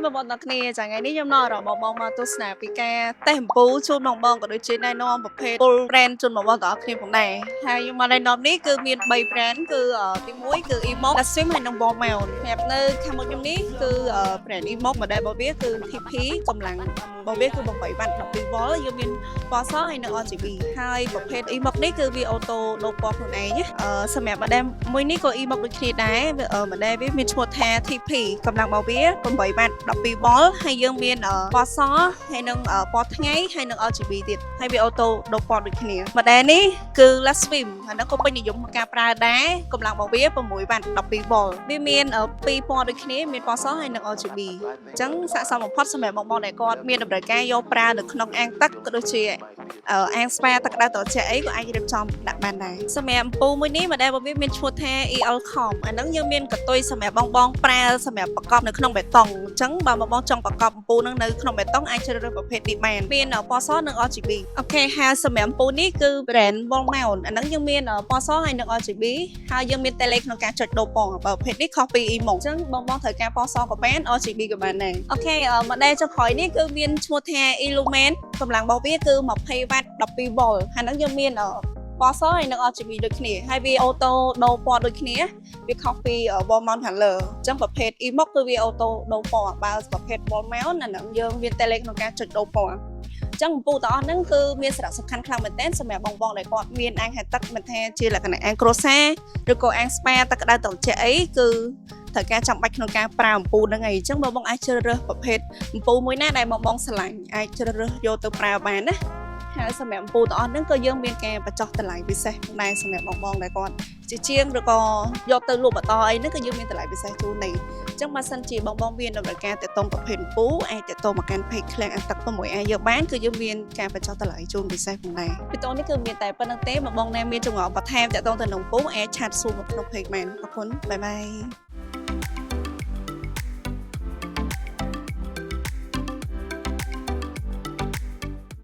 បងប្អូនទាំងគ្នាចាថ្ងៃនេះខ្ញុំនៅរកបងមកទស្សនាពីការតេស្តអំពូលជូនបងក៏ដូចជាណែនាំប្រភេទ full brand ជូនបងទាំងអស់គ្នាផងដែរហើយខ្ញុំមកណែនាំនេះគឺមាន3 brand គឺទី1គឺ Emox, Daswim ហើយនិង Bowmount សម្រាប់នៅខាងមុខខ្ញុំនេះគឺ brand Emox model របស់វាគឺ TP កម្លាំងរបស់វាគឺ8វ៉ាត់12 volt យើងមានពណ៌សហើយនិង RGB ហើយប្រភេទ Emox នេះគឺវាអូតូដូរពណ៌ខ្លួនឯងសម្រាប់ model មួយនេះក៏ Emox ដូចគ្នាដែរ model វាមានឈ្មោះថា TP កម្លាំងរបស់វា8វ៉ាត់12 volt ហើយយើងមានពណ៌សហើយនិងពណ៌ថ្ងៃហើយនិង RGB ទៀតហើយវាអូតូដូរពណ៌ដូចគ្នា model នេះគឺ Daswim ហើយនឹងក៏ពេញនិយមក្នុងការប្រើដែរកម្លាំងរបស់វា6វ៉ាត់12 volt វាមាន2ពណ៌ដូចគ្នាមានពណ៌សហើយនិង RGB អញ្ចឹងស័ក្តិសមបំផុតសម្រាប់បងដែលគាត់មានតម្រូវការយកប្រើនៅក្នុងអាងទឹកក៏ដូចជាអាងស្ប៉ាទឹកក្តៅត្រជាក់អីក៏អាចរៀបចំដាក់បានដែរសម្រាប់អំពូលមួយនេះ model របស់វាមានឈ្មោះថា ELCOM អាហ្នឹងយើងមានកតុយសម្រាប់បងប្រើសម្រាប់ប្រកបនៅក្នុងបេតុងអញ្ចឹងបើបងចង់ប្រកបអំពូលនឹងនៅក្នុងបេតុងអាចជ្រើសរើសប្រភេទនេះបានមានពណ៌សនិង RGB អូខេហើយសម្រាប់អំពូលនេះគឺ brand Bowmount អាហ្នឹងយើងមានពណ៌សហើយនិង RGB ហើយយើងមាន tele ក្នុងការចុចដូរពណ៌បើប្រភេទនេះខុសពី Emox អញ្ចឹងបងត្រូវការពណ៌សក៏បាន RGB ក៏បានដែរអូខេ model ចុងក្រោយនេះគឺមានឈ្មោះថា Illumen កម្លាំងរបស់វាគឺ20វ៉ាត់12 volt ហើយហ្នឹងយើងមានពណ៌សហើយនិង RGB ដូចគ្នាហើយវាអូតូដូរពណ៌ដូចគ្នាវាខុសពី Bowmount color អញ្ចឹងប្រភេទ Emox គឺវាអូតូដូរពណ៌បើប្រភេទ Bowmount អាហ្នឹងយើងមាន tele ក្នុងការចុចដូរពណ៌ចឹងអំពូលទាំងអស់ហ្នឹងគឺមានសារៈសំខាន់ខ្លាំងមែនទែនសម្រាប់បងដែលគាត់មានអាងហែលទឹកមិនថាជាលក្ខណៈអាងគ្រួសារឬក៏អាងស្ប៉ាទឹកក្តៅត្រជាក់អីគឺត្រូវការចាំបាច់ក្នុងការប្រើអំពូលហ្នឹងឯងអញ្ចឹងបងអាចជ្រើសរើសប្រភេទអំពូលមួយណាដែលបងស្រឡាញ់អាចជ្រើសរើសយកទៅប្រើបានណាហើយសម្រាប់អំពូលទាំងអស់ហ្នឹងក៏យើងមានការបញ្ចុះតម្លៃពិសេសដែរសម្រាប់បងដែលគាត់ជាជាងឬក៏យកទៅលក់បន្តអីហ្នឹងក៏យើងមានតម្លៃពិសេសជូនដែរអញ្ចឹងបើសិនជាបងមានតម្រូវការទាក់ទងប្រភេទអំពូលអាចទាក់ទងមកកាន់ page ឃ្លាំងអាងទឹក6A យើងបានគឺយើងមានការបញ្ចុះតម្លៃជូនពិសេសផងដែរវីដេអូនេះគឺមានតែប៉ុណ្្នឹងទេបងណាមានចង្អុលបន្ថែមទាក់ទងទៅនឹងអំពូលអាចឆាតសួរមកក្នុង page បានអរគុណបាយបាយ